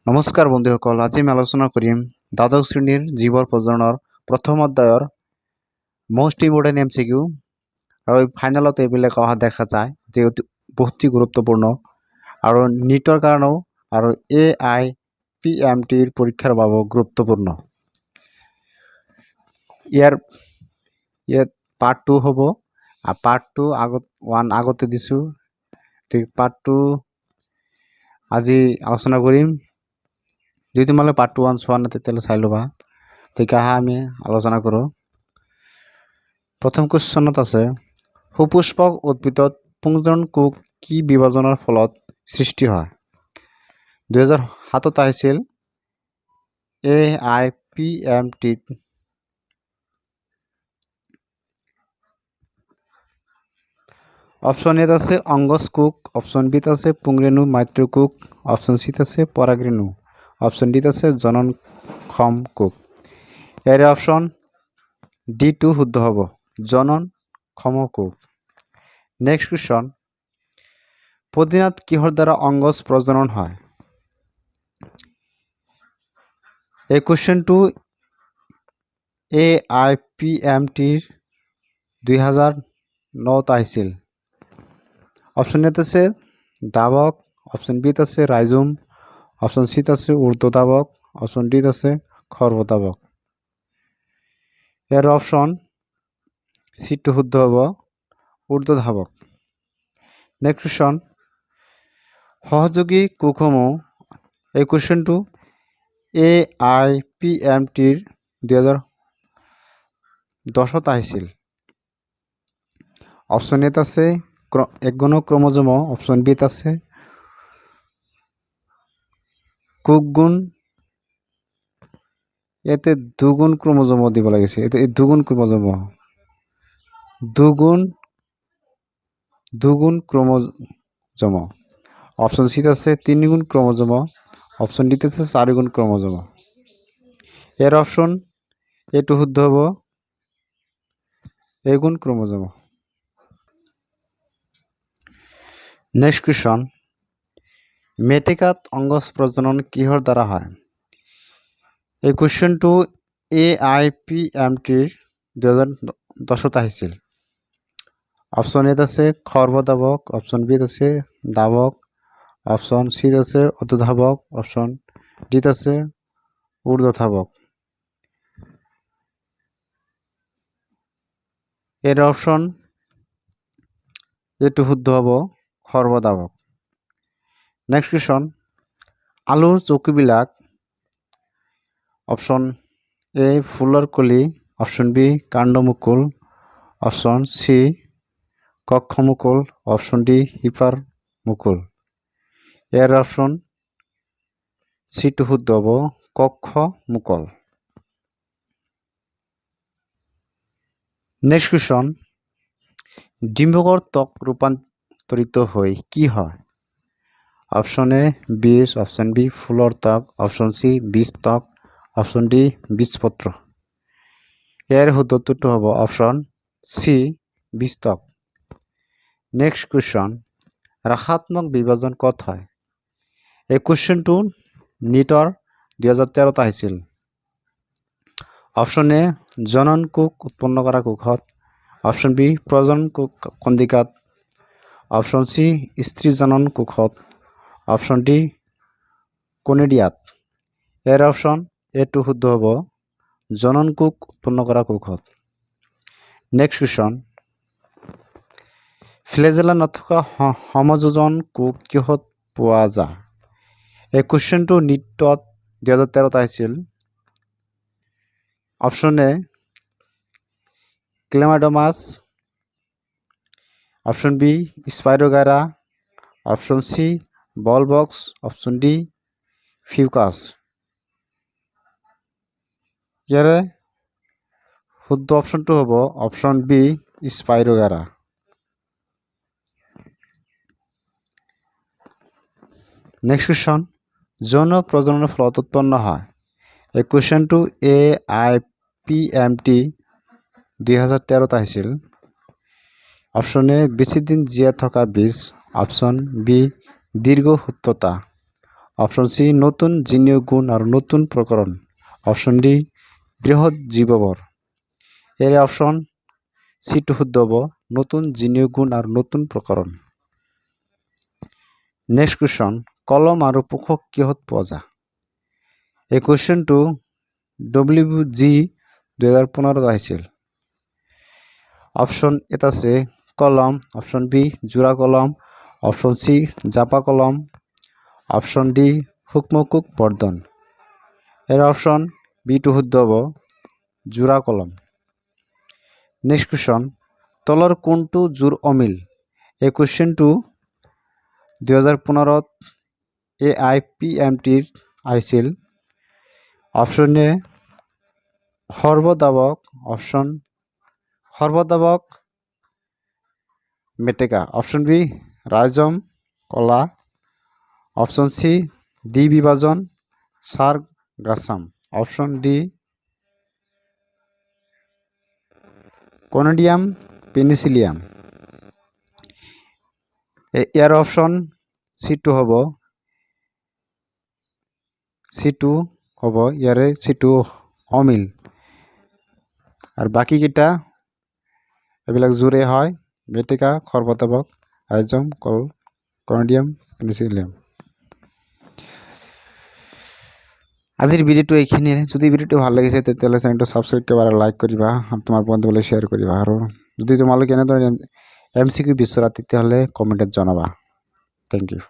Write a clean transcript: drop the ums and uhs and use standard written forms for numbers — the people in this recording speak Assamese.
নমস্কাৰ বন্ধুসকল, আজি আমি আলোচনা কৰিম দ্বাদশ শ্ৰেণীৰ জীৱৰ প্ৰজননৰ প্ৰথম অধ্যায়ৰ মোষ্ট ইম্পৰ্টেণ্ট MCQ আৰু ফাইনেলত এইবিলাক অহা দেখা যায় যে বহুত গুৰুত্বপূৰ্ণ আৰু নিটৰ কাৰণেও আৰু AIPMTৰ পৰীক্ষাৰ বাবেও গুৰুত্বপূৰ্ণ। ইয়াত পাৰ্ট 2 হ'ব আৰু পাৰ্ট 2 1 আগতে দিছোঁ, ঠিক পাৰ্ট 2 আজি আলোচনা কৰিম। যদি তোমালোকে পাৰ্ট 1 চোৱা নাই তেতিয়াহ'লে চাই ল'বা। ঠিক আহা আমি আলোচনা কৰোঁ। প্ৰথম কুৱেশ্যনত আছে, সুপুষ্পক উদ্ভিদত পুংজন কোষ কি বিভাজনৰ ফলত সৃষ্টি হয়? 2007 আহিছিল AIPMTত। অপশ্যন এত আছে অংগজ কোষ, অপশ্যন বিত আছে পুংৰেণু মাতৃ কোষ, অপশ্যন চিত আছে পৰাগৰেণু, অপশ্যন ডিত আছে জননক্ষম কোষ। ইয়াৰে অপশ্যন D2 শুদ্ধ হ'ব, জননক্ষম কোষ। নেক্সট কুৱেশ্যন, পদিনাত কিহৰ দ্বাৰা অংগজ প্ৰজনন হয়? এই কুৱেশ্যনটো AIPMTৰ 2009 আহিছিল। অপশ্যন এত আছে দাবক, অপশ্যন বিত আছে ৰাইজোম, অপশ্যন চিত আছে ঊৰ্ধ্বদাবক, অপশ্যন ডিত আছে খৰ্বদাবক। ইয়াৰ অপশ্যন চিটো শুদ্ধ হ'ব, ঊৰ্ধ্বধাৱক। নেক্সট কুৱেশ্যন, সহযোগী কোষসমূহ, এই কুৱেশ্যনটো AIPMTৰ 2010 আহিছিল। অপশ্যন এত আছে একগুণ ক্ৰমজম, অপশ্যন বিত আছে কোষগুণ, ইয়াতে দুগুণ ক্ৰমজম দিব লাগিছে, এই দুগুণ ক্ৰমজম, দুগুণ ক্ৰমজম। অপশ্যন চিত আছে তিনিগুণ ক্ৰমজম, অপশ্যন ডিত আছে চাৰিগুণ ক্ৰমজম। ইয়াৰ অপশ্যন এইটো শুদ্ধ হ'ব, এগুণ ক্ৰমজম। নেক্সট কুৱেশ্যন, মেটেকাত অংগজ প্ৰজনন কিহৰ দ্বাৰা হয়? এই কুৱেশ্যনটো AIPMTৰ 2010 আহিছিল। অপশ্যন এত আছে খৰ্বদাবক, অপশ্যন বিত আছে দাবক, অপশ্যন চিত আছে ঊৰ্ধ্বধাৱক, অপশ্যন ডিত আছে ঊৰ্ধ্বধাৱক। এৰ অপশ্যন এইটো শুদ্ধ হ'ব, খৰ্বদাবক। নেক্সট কুৱেশ্যন, আলুৰ চৌকিবিলাক, অপশ্যন এ ফুলৰ কলি, অপশ্যন বি কাণ্ডমুকুল, অপশ্যন চি কক্ষমুকুল, অপশ্যন ডি হিপাৰ মুকুল। ইয়াৰ অপশ্যন চিটো শুদ্ধ হ'ব, কক্ষমুকুল। নেক্সট কুৱেশ্যন, ডিম্বকৰ ত্বক ৰূপান্তৰিত হৈ কি হয়? অপশ্যন এ বীজ, অপশ্যন বি ফুলৰ ত্বক, অপশ্যন চি বীজত্বক, অপশ্যন ডি বীজপত্ৰ। ইয়াৰ শুদ্ধ উত্তৰটো হ'ব অপশ্যন চি বীজত্বক। নেক্সট কুৱেশ্যন, ৰেখাত্মক বিভাজন ক'ত হয়? এই কুৱেশ্যনটো নিটৰ 2013 আহিছিল। অপশ্যন এ জনন কোষ উৎপন্ন কৰা কোষত, অপশ্যন বি প্ৰজনন কণিকাত, অপশ্যন চি স্ত্ৰী জনন কোষত, অপশ্যন ডি কনিডিয়াত। ইয়াৰ অপশ্যন এইটো শুদ্ধ হ'ব, জনন কোষ উৎপন্ন কৰা কোষত। নেক্সট কুৱেশ্যন, ফ্লেজেলা নথকা সমযোজন কোষ কিহত পোৱা যায়? এই কুৱেশ্যনটো নিটত 2013 আহিছিল। Option A Chlamydomonas, option B Spirogyra, option C Volvox, option D Fucus. ইয়াৰে শুদ্ধ অপশ্যনটো হ'ব option B Spirogyra. Next question, যৌন প্ৰজননৰ ফলত উৎপন্ন হয়? এই কুৱেশ্যনটো AIPMT 2013 আহিছিল। অপশ্যন এ বেছি দিন জীয়াই থকা বীজ, অপশ্যন বি দীৰ্ঘ সুপ্ততা, অপশন সি নতুন জিনীয় গুণ আর নতুন প্রকরণ। অপশন ডি বৃহৎ জীববর। এর অপশন সি টু শুদ্ধ হব নতুন জিনীয় গুণ আর নতুন প্রকরণ। নেক্সট কুৱেশ্যন, কলম আৰু পোষক কিহত পোৱা যায়? এই কুৱেশ্যনটো WG 2015 আহিছিল। অপশন এত আছে কলম, অপশন বি জোড়া কলম, অপশন সি জাপা কলম, অপশন ডি হুকমুকুক বর্ধন। এর অপশন বি টু শুদ্ধ হব জোড়া কলম। নেক্সট কুৱেশ্যন, তলৰ কোনটো জোৰ অমিল? এই কুৱেশ্যনটো 2015 AIPMT আহিছিল। অপশন এ সৰ্বদাৱক, অপশন সৰ্বদাৱক মেটেকা, অপশন বি ৰাইজম কলা, অপশন সি দ্বিবিভাজন সার গাছাম, অপশন ডি কনেডিয়াম পেনিসিলিয়াম। এর অপশন সি টু হব ইয়ারে সি টু অমিল। আর বাকিকেইটা এইবিলাক জোৰে হয়, মেটেকা, সৰ্বদাৱক, ৰাইজম কনেডিয়াম পেনিসিলিয়াম। আজিৰ ভিডিওটো এইখিনিয়ে। যদি ভিডিওটো ভাল লাগিছে তেতিয়াহ'লে চেনেলটো ছাবস্ক্ৰাইব কৰিবা আৰু লাইক কৰিবা আৰু তোমাৰ বন্ধুবলৈ শ্বেয়াৰ কৰিবা। আৰু যদি তোমালোকে এনেদৰে MCQ বিচৰা তেতিয়াহ'লে কমেণ্টত জনাবা। Thank U.